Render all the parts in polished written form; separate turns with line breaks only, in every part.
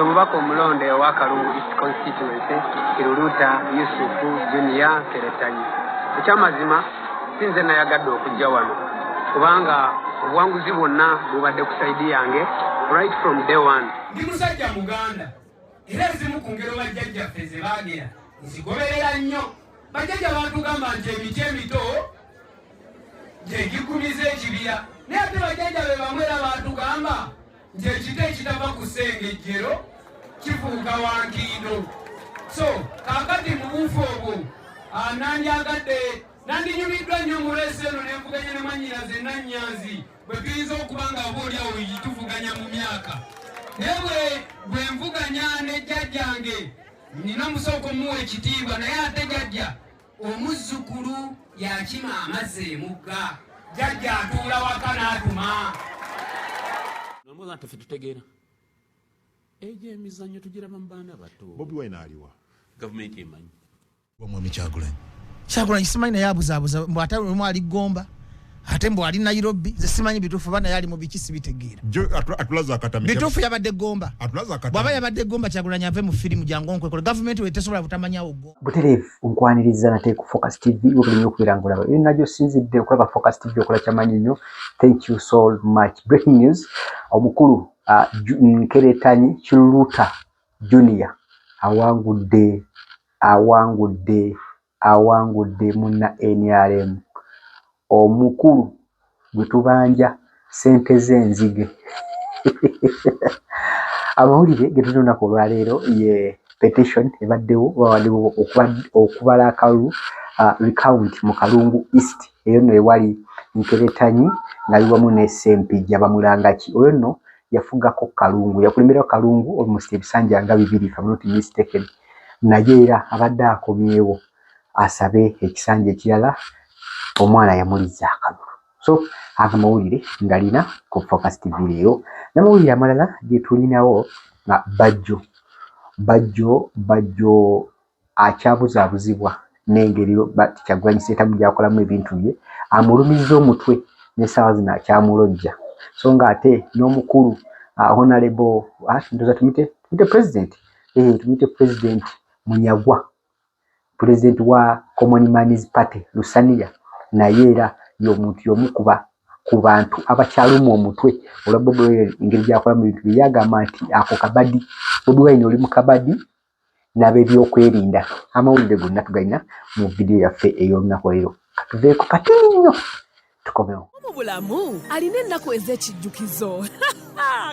nze mubaka omulonde owa Kalungu East Constituency Kiruluta Yusufu Junior Keretanyi. Ekyamazima sinze nayagadde okujja wano kubanga obuwanguzi bwonna bubadde kusaidia yange right from day one.
Ndi musajja Muganda era ezimu ku ngero bajjajjaffe ze baagera nzigoberera nnyo. Bajjajja batugamba nti emiti emito gye gikumiza ekibira naye ate bajjajja be bamwera batugamba nti ekito ekitava ku ssengejjero kifuuka wankindo. So kaakati mu buufu obwo nandyagadde nandinyumiddwa nnyo mulesi eno nenvuganya ne mwannyinaze Nannyanzi bwe tuyinza okuba nga obaolyawo tuvuganya mu myaka naye bwe nvuganya ne jjajjange nina musooka omuwa ekitiibwa naye ate jjajja omuzzukulu yakima amazzi emugga jjajja atuula waka n'atuma.
Nambuza nti ffe tutegeera egyo emizannyo tugiraba mu baana bato.
Bobi Wine aliwa
Gavumenti emanyi
omwami
Kyagulanyi simanyi naye abuzaabuza mbu ate lumu ali Gomba ate mbu ali Nairobi ze simanyi bituufu bana yali mu bikisi bitegeera
atulaza akatamika
bituufu yabadde Gomba bw'aba yabadde Gomba Kyagulanyi ave mu firimu jangu nkwekole gavumenti wetesobola butamanyawo Gomba.
Butereevu nkwaniriza nate ku Focus TV okulina okwirangula ebyo najjo sinzidde okulaba Focus TV okola kyamanyi nnyo. Thank you so much. Breaking news omukulu Keretanyi Kiruluta Junior awangudde munna NRM omukulu gwe tubanja sente z'enzige. Amawulire ge tulina olunaku olwaleero ye petition ebaddewo bawaddewo okubala akalulu recount mu Kalungu East eyo nno ewali Keretanyi ng'ali wamu ne Ssempijja Bamulangaki. Oyo nno yafugako Kalungu yakulemberako Kalungu almost ebisanja nga 2 if I'm not mistaken. Naye era abadde akomyewo asabe ekisanja ekirala omwana yamuliza akalulu. So agamawulire ngalina ku Focus TV leero n'amawulire amalala ge tulinawo nga Bajjo akyabuzaabuzibwa n'engeri Kyagulanyi Ssentamu gy'akolamu ebintu bye amulumiza omutwe n'essaawa zino akyamulojja. So ng'ate n'omukulu honorable ndoza tumite president tumite president Munyagwa president wa Common Man's Party Lusania naye era y'omuntu y'omukuba ku bantu abakyalumu omutwe olwa Bobi Wine engeri gy'akolamu ebintu bye yagamba nti ako kabadi Bobi Wine oli mu kabadi n'ab'ebyokwerinda. Amawulire gonna tugalina mu vidiyo yaffe ey'olunaku leero katuveeko katono nnyo tukomewo.
Bulamu alina ennaku ez'ekijjukizo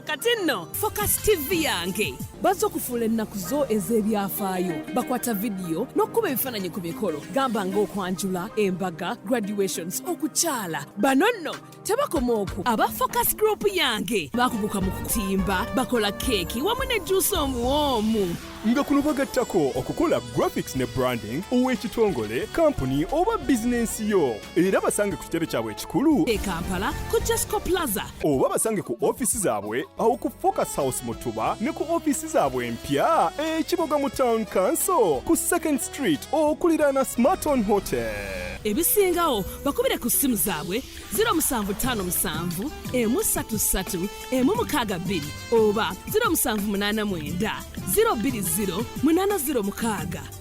kati nno Focus TV yange bazze okufuula ennaku zo ez'ebyafaayo bakwata vidiyo n'okuba ebifaananyi ku mikolo gamba ng'okwanjula embaga graduations okukyala bano nno tebakoma okwo aba Focus Group yange bakuguka mu kutimba bakola keeki wamu ne juice omuwoomu
nga kuno bagattako okukola graphics ne branding ow'ekitongole kampuni oba bizinensi yo era basange ku kitebe kyabwe ekikulu
e Kampala ku Jesco Plaza
oba basange ku ofisi zaabwe awo ku Focus House Mutuba ne ku ofisi zaabwe empya Kiboga mu Town Council ku 2nd Street okuliraana Smarton Hotel.
Ebisingawo bakubire ku simu zaabwe 0757 133 162 oba 0789 020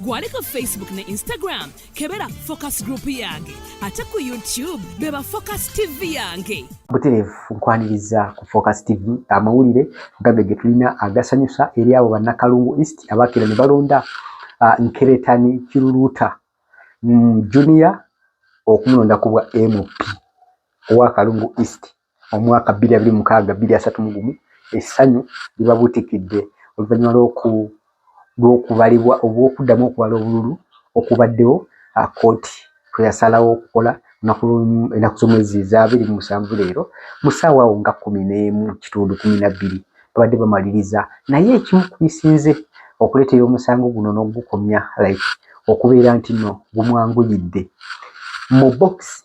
gwali ku Facebook ne Instagram kebera Focus Group yange ate ku YouTube beba Focus TV yange.
Butereevu nkwaniriza ku Focus TV amawulire gambe ge tulina agasanyusa eri abo bannakalungu East abakira ne balonda Keretanyi Kiruluta Junior okumulonda kubwa MP owa Kalungu East omwaka 2026 essanyu libabutikidde oluvannyuma lw'okubalibwa obw'okuddamu okubala obululu okubaddewo kooti tweyasalawo okukola ennaku z'omwezi za 27 leero mu ssaawa awo nga 11:12 babadde bamaliriza naye ekimu ku bisinze okuleetera omusango guno n'ogukomya like okubeera nti nno gumwanguyidde mu box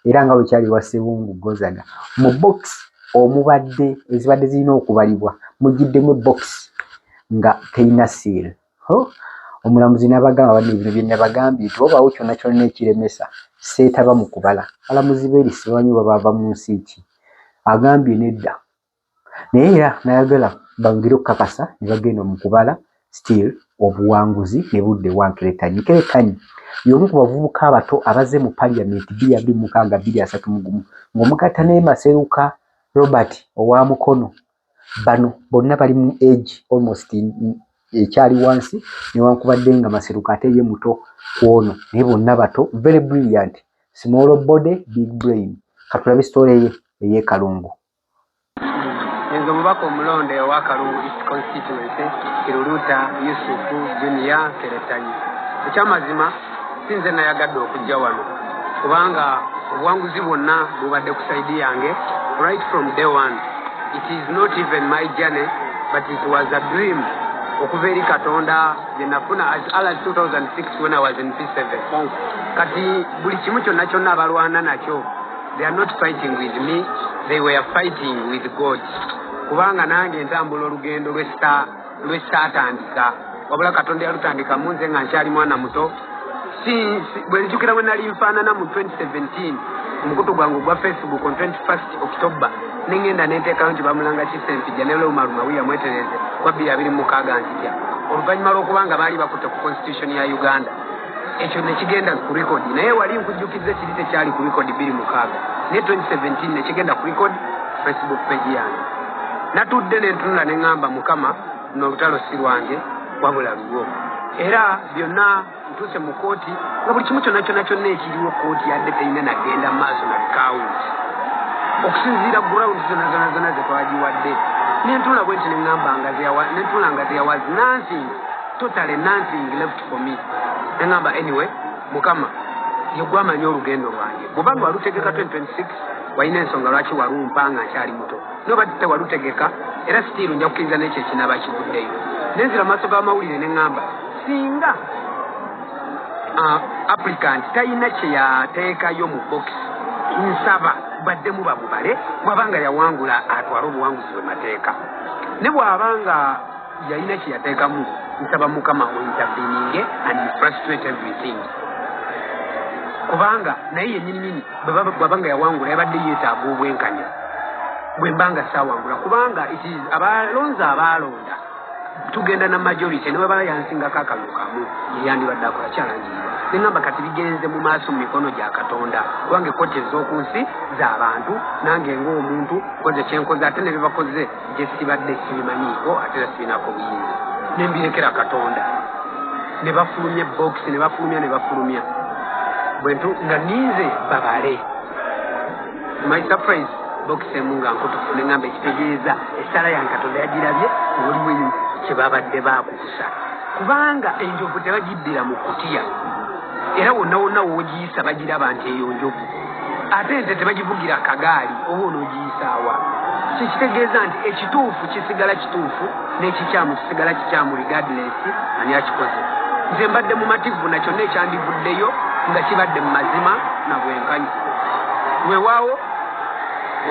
era nga wekyali wa Ssebungu Gozaga mu box omubadde ezibadde zirina okubalibwa mugiddemu box nga terina seal. Omulamuzi n'abagamba bano ebintu bye nabagambye nti obaawo kyonna kyonna ekiremesa seetaba mu kubala balamuzi beeri sibanyi baba mu nsi ki agambye nedda naye era nayagala bangire okukakasa ne bagenda mu kubala still obuwanguzi ne budde wa Nkeletanyi. Nkeletanyi y'omu ku bavubuka abato abaze mu Parliament 2026-2031 ng'omugatta ne Maseruka Robert owa Mukono. Bano bonna bali mu age almost ekyali wansi newankubadde nga Maseruka ate ye muto kwono, naye bonna bato, very brilliant, small body big brain. Katulabe story ye Kalungu.
Nze omubaka omulonde owa Kalungu East Constituency Kiruluta Yusufu Junior Nkeletanyi. Ekyamazima sinze nayagadde okujja wano kubanga obuwanguzi bwonna bubadde ku saidi yange right from day one. It is not even my journey, but it was a dream okuva eri Katonda gye nafuna as early as 2006 when I was in P7. Kati buli kimu kyonna kyonna abalwana nakyo, they are not fighting with me, they were fighting with God. Kubanga nange ntambula olugendo lw'essaatandika wabula Katonda yalutandika mu nze nga nkyali mwana muto. Bwe njukira bwe nali nfaanana mu 2017 omukutu gwange gwa Facebook on 21st October nengenda neteekayo nti bamulanga kisempija ne Lumaluma wiyamwetereze kwa 2026 ntitya oluvannyuma lw'okubanga baali bakutte ku constitution ya Uganda. Ekyo nekigenda ku record naye wali nkujjukiza ekiri tekyali ku record 2026 ne 2017 nekigenda ku record Facebook page yange. Natudde nentunula neŋŋamba Mukama n'olutalo si lwange wabula lwo. Era byonna ntuse mu kooti nga buli kimu kyonna kyonna ekiriwo kooti yadde teyina nagenda maaso na bikawunti okusinziira ground zonna ze twagiwadde. Nentula bwe nti neŋŋamba nentula nga there was nothing, totally nothing left for me. Neŋŋamba anyway Mukama yegwe amanyi olugendo lwange. Bw'obanga walutegeka 2026 walina ensonga lwaki walumpa nga nkyali muto. Nobadde tewalutegeka era still nja kukkiriza n'ekyo ekinaba kivuddeyo. Nenzira maaso g'amawulire neŋŋamba singa applicant tayina kye yateekayo mu box nsaba baddemu bamubale bw'abanga yawangula atwala obuwanguzi bwe mateeka. Ne bw'abanga yalina kye yateekamu nsaba Mukama intervening and frustrate everything. Kubanga naye yennyini bw'abanga yawangula yabadde yeetaaga obwenkanya bwe mbanga saawangula kubanga abalonzi abalonda tugenda na majority ne baba yansingako akalulu kamu yandibadde akola kyalangirira. Neŋŋamba kati bigenze mu maaso mu mikono gya Katonda kubanga ekkooti ez'oku nsi z'abantu nange ng'omuntu nkoze kyenkoze ate ne bye bakoze gye sibadde sibimanyiiko ate era sibinaako buyinza ne mbirekera Katonda. Ne bafulumya box ne bafulumya bwentu nga ninze babale. My surprise box emu nga nkutufu neŋŋamba ekitegeeza essala yange Katonda yagirabye olimu kye babadde baakukusa kubanga enjovu tebagiddira mu kutiya era wonna wonna woogiyisa bagiraba nti eyo njovu ate ente tebagivugira kagaali oba onoogiyisaawa. Kikitegeeza nti ekituufu kisigala kituufu n'ekikyamu kisigala kikyamu regardless ani akikoze. Nze mbadde mu mativu na kyonna ekyandivuddeyo nga kibadde mu mazima na bwenkanyi. Weewaawo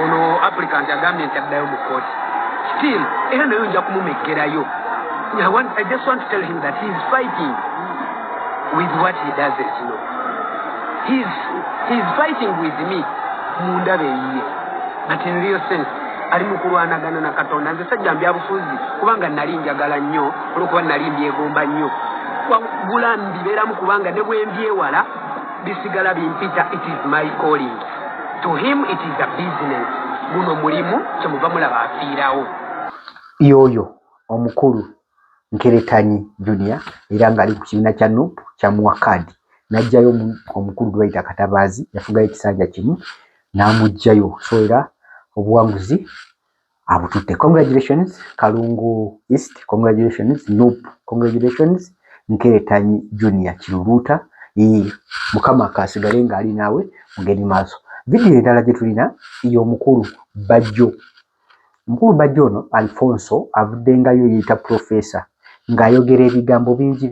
ono applicant agambye nti addayo mu kooti still era nayo nja kumumeggerayo. I just want to tell him that he is fighting with what he doesn't know. He's fighting with me mundabe yiye, but in real sense ali mu kulwanagana na Katonda. Nze sajja mbyabufuzi kubanga nali njagala nnyo olwokuba nali mbyegomba nnyo wabula mbibeeramu kubanga ne bwe mbyewala bisigala bimpita. It is my calling. To him it is a business. Guno mulimu kyemuva mulaba afiirawo.
Yoyo omukulu Nkeletanyi Junior era ng'ali ku kibiina kya NUP kya Muwakadi n'ajjayo omukulu gwe bayita Katabazi yafugayo ekisanja kimu n'amugjayo. So era obuwanguzi abututte. Congratulations Kalungu East, congratulations NUP, congratulations Nkeletanyi Junior Kiruluta. Mukama akasigale ng'ali naawe mugeni maaso. Vidiyo endala gye tulina y'omukulu Bajjo. Omukulu Bajjo ono Alfonso avuddengayo yeyita professor ng'ayogera ebigambo bingi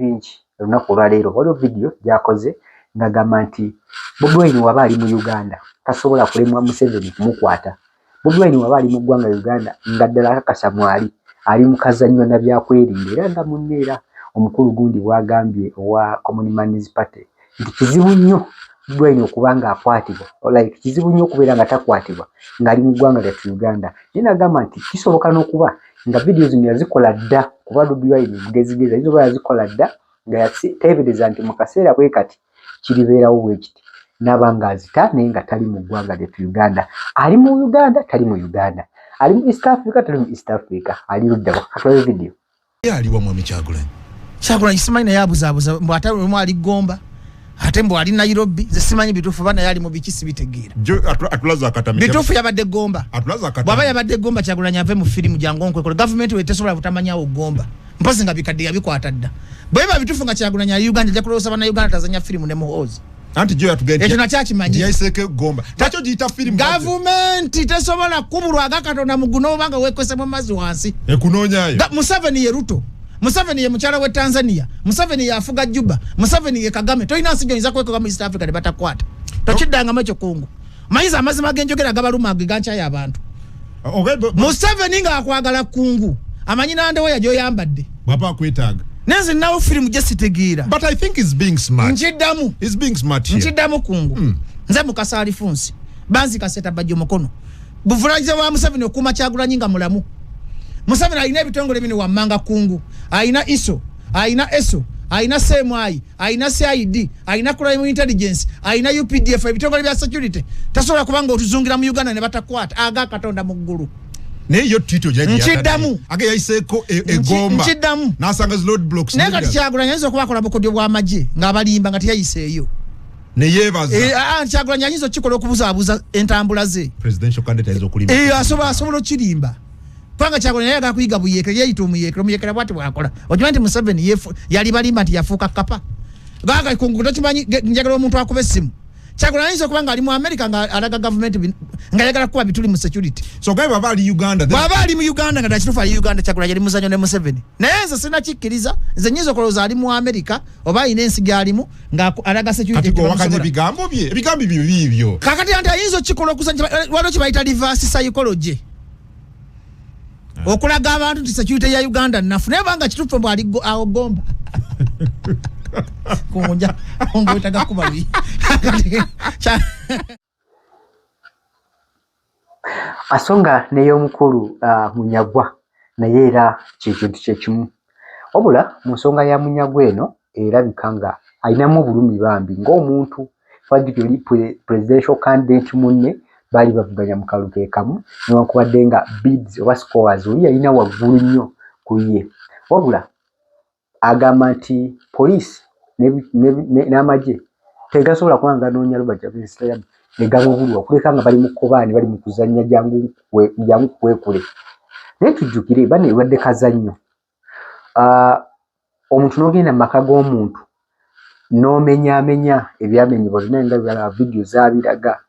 olunaku olwaleero. Waliwo vidiyo gy'akoze ng'agamba nti Bobi Wine waba ali mu Uganda tasobola kulemwa Museveni kumukwata. Bobi Wine waba ali mu ggwanga Uganda nga ddala akakasa mwali ali mu kazannyo na byakwerinda era nga munneera. Omukulu gundi bw'agambye owa Common Man's Party nti kizibu nnyo Bwino okubanga akwatibwa like kizibu nnyo okubeera nga takwatibwa ng'ali mu ggwanga lyattu Uganda. Naye nagamba nti kisoboka n'okuba nga vidiyo zino yazikola dda kuba Bobi Wine mugezigezi ayinza oba yazikola dda nga teebereza nti mu kaseera bwe kati kiribeerawo bwe kiti n'aba ng'azita naye nga tali mu ggwanga lyattu Uganda. Ali mu Uganda tali mu Uganda, ali mu East Africa tali mu East Africa, ali luddawa. Katulabe vidiyo.
Aliwa Mwami Kyagulanyi.
Kyagulanyi simanyi naye abuzaabuza mbu ate lumu ali Gomba ate mbu ali Nairobi ze simanyi bituufu bana yali mu bikisi bitegeera.
Atulaza akatamika.
Bituufu yabadde Gomba.
Atulaza akatamika.
Bwaba yabadde Gomba Kyagulanyi ave mu firimu jangu nkwekola. Government we tesobola butamanyawo Gomba. Mpozi nga bikadde yabikwata dda. Bweba bituufu nga Kyagulanyi ali Uganda ajja kulowooza bana Uganda tazanya firimu ne muhoozi.
Anti jo yatugenda.
Ekyo nakyakimanyi.
Yaiseke Gomba. Tacho giyita firimu.
Government tesobola kubulwa Katonda muguno obanga wekwese mu mazzi wansi.
Ekunoonya yo.
Museveni ye Ruto. Museveni ye mukyala we Tanzania. Museveni ye afuga Juba. Museveni ye Kagame. Toyina nsi gy'oyinza kwekanga mu East Africa ne batakwata. Tokiddangamu ekyo kungu. Mayiza amazima genjogera gabaluma ganchayo abantu. Museveni ng'akwagala kungu. Amanyi nandewe yagyoyambadde.
Bw'aba akwetaaga.
Nenze nawo firimu gye sitegeera.
But I think he's being smart.
Nkiddamu.
He's being smart here.
Nkiddamu kungu. Nze Mukasa Alifunsi. Banzi kaseta bajjo mukono. Buvulagiza wa Museveni okuma Kyagulanyi nga mulamu. Museveni alina ebitongole bino wammanga kungu. Alina ISO, alina ESO, alina CMI, alina CID, alina Crime Intelligence, alina UPDF, ebitongole bya security. Tasobola kubanga otuzungira mu Uganda ne batakwata aga Katonda mu ggulu.
Naye yo Tito jaji
Nkidamu.
Age yayiseeko egomba.
Nkidamu.
N'asanga road blocks.
Naye kati Kyagulanyi ayinza okuba akola bukodyo bw'amagye ng'abalimba nga teyayiseeyo.
Ne yeebaza.
Kyagulanyi ayinza okukikola okubuzaabuza entambula ze.
Presidential candidate ayinza okulimba.
Asobola okirimba. Panga Kyagulanyi yaga kuyiga buyekere yeyita omuyekere omuyekere bwati bwakola. Okimanyi nti Museveni yali balimba nti yafuuka kapa. Gaga kungu tokimanyi njagala omuntu akuba essimu. Kyagulanyi ayinza okuba nga ali mu America nga alaga government nga yagala kuba bituli mu security.
So gaye baba ali Uganda.
Baba ali mu Uganda nga dakitufa ali Uganda Kyagulanyi ali muzanyo ne Museveni. Naye nze sinakikkiriza nze nyizo kolooza ali mu America oba ayina ensi gyalimu nga alaga security.
Kati wakanye ebigambo bye. Ebigambo bibyo.
Kakati anti ayinza okukikola okusanja waliwo kibayita reverse psychology. Okulaga abantu nti security ya Uganda nafu naye banga kitufu mbu ali awo Gomba. Kunja ongo itaga kubabi.
Asonga n'ey'omukulu Munyagwa naye era ky'ekintu kyekimu. Wabula mu nsonga ya Munyagwa eno erabika nga alinamu obulumi bambi ng'omuntu fadikiri presidential candidate munne bali bavuganya mu kaluke kamu newankubadde nga bids oba scores oli yalina waggulu nnyo ku ye. Wabula agamba nti poliisi n'amagye tegasobola kuba nga noonya Robert Kyagulanyi ne gamubulwa okuleka nga bali mu kkobaani bali mu kuzannya jangu kwekule. Naye tujjukire bano ebadde kazannyo. Omuntu n'ogenda mu maka g'omuntu n'omenyaamenya ebyamenyebwa byonna nga byalaba vidiyo zaabiraga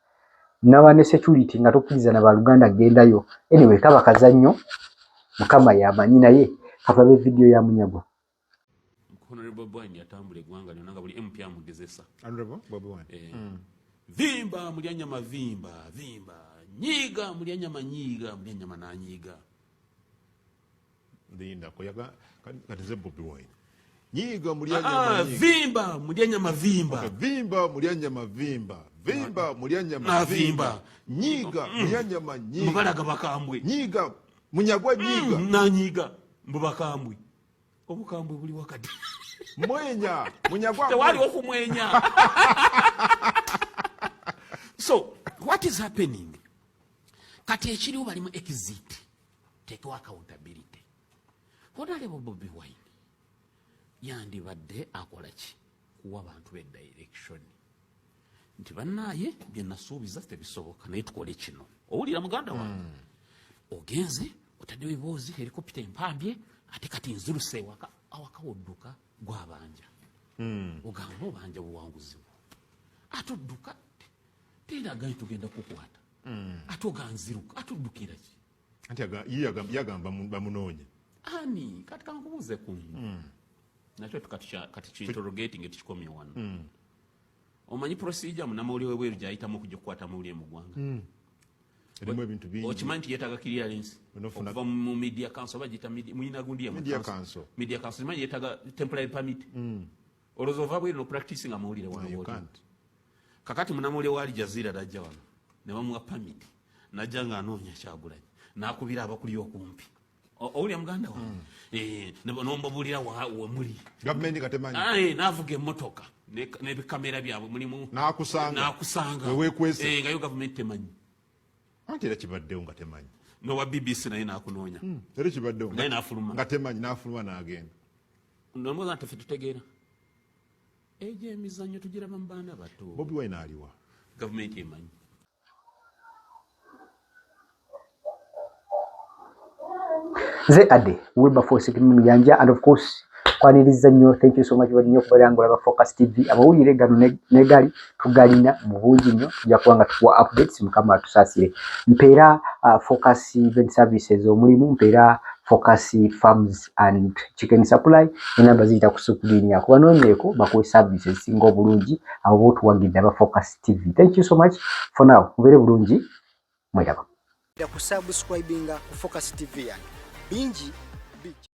n'aba ne security nga tokkiriza na baluganda gendayo. Anyway kaba kazannyo Mukama yamanyi naye katulabe vidiyo ya Munyagwa.
Honorable Bwani atambula eggwanga lyonna nga buli MP amugezesa.
Honorable Bobi Wine.
Vimba mulya nyama vimba. Nyiga mulya nyama nyiga, mulya nyama nanyiga.
Ndinda koyaga katize Bobi Wine. Nyiga mulya nyama nyiga.
Vimba mulya nyama vimba.
Okay, vimba mulya nyama vimba. Vimba mulya nyama vimba. Nyiga mulya nyama nyiga.
Mubalaga bakambwe.
Nyiga Munyagwa nyiga.
Na nyiga mbubakambwe. Obukambwe buli wakati.
Mwenya Munyagwa.
Tewali okumwenya. So what is happening? Kati ekiriwo bali mu exit. Take accountability. Honorable Bobi Wine yandibadde akola ki kuwa abantu be direction. Nti bannaye bye nasuubiza tebisoboka naye tukole kino. Owulira muganda wange. Ogenze otadde ebiboozi helikopita empambye ate kati nziruse awaka wodduka gwabanja. Ogamba obanja buwanguzi. Atodduka teraga tugenda kukwata. Atoganziruka atuddukira ki.
Anti yagamba bamunonye.
Ani kati kankubuuze kungu. Nakyo kati interrogating ekikomye wano. Omanyi procedure munamawulire bweru gyayitamu okugikwata mawulire mu ggwanga.
Erimu ebintu bingi.
Okimanyi nti yeetaaga clearance okuva mu media council bagiyita muyina gundi ya
media council.
Media council manyi yeetaaga temporary permit. Olowooza ova bweru no practice nga mawulire wano.
You can't.
kakati munamule wali Jazira dajja wano ne bamuwa permit najja nga anoonya Kyagulanyi nakubira abakuli okumpi owulya muganda wange nombabulira wemuli
gavumenti katemanyi
navuga emmotoka nebikamera byabwe mulimu nakusanga ngayo gavumenti temanyi
anti era kibaddewo nga temanyi
nowa BBC naye nakunoonya
era kibaddewo
naye nafuluma
nga temanyi nafuluma n'agenda
nomwoza nti ffe tutegeera egyo emizannyo tugiraba mu baana bato
Bobi Wine aliwa
gavumenti emanyi
Ze ade Wilberforce Kimuyanja, and of course kwaniriza nnyo. Thank you so much bali nnyo kubalanga laba Focus TV amawulire gano negali tugalina mu bungi nnyo tujja kubanga tuwa updates mukama tusasire mpeera Focus Event Services omulimu mpeera Focus Farms and Chicken Supply enamba ziyita ku screen yako banoonyeeko bakuwe services singa obulungi abo botuwagidde aba Focus TV. Thank you so much for now, mubeere bulungi mwetaba
kusubscribinga ku Focus TV yange bingi